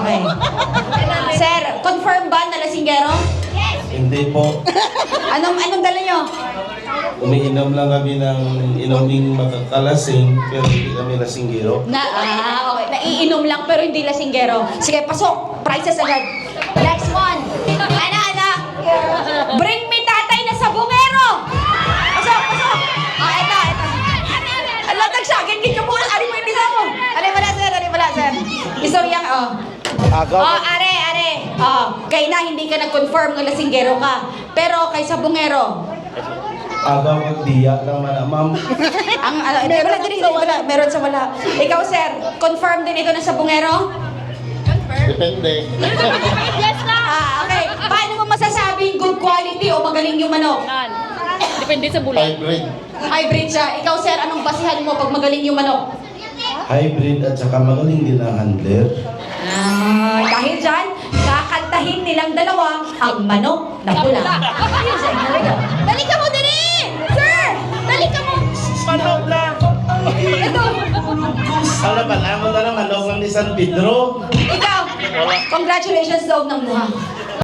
Okay. Sir, confirm ba na lasinggero? Hindi po. Anong dala nyo? Umiinom lang kami ng inuming makakalasing, pero hindi kami lasinggero. Okay. Naiinom lang pero hindi lasinggero. Sige, pasok. Prices agad. Next one. Ana. Bring me tatay na sabungero. Pasok. Ito. Alatag siya. Gingin ka muna. Ari mo yung bisa mo. Ari wala, sir. Istorya ka, are. Kaya na, hindi ka nag-confirm ng lasinggero ka. Pero kay sabungero, Agaw magdiya lang man, ma'am. meron sa wala. Ikaw, sir, confirm din ito na sabungero? Depende. Okay. Paano mo masasabing good quality o magaling yung manok? Depende sa bulan. Hybrid siya. Ikaw, sir, anong basihan mo pag magaling yung manok? Hybrid at saka magaling din ang handler. Dahil dyan, kakantahin nilang dalawa ang manok na pula. Music, here we go. Dali ka mo, dali! Sir! Dali ka mo! Manok lang! Ito! Alam ba, alam mo na lang manok lang ni San Pedro. Ikaw! Congratulations, daw ng buha.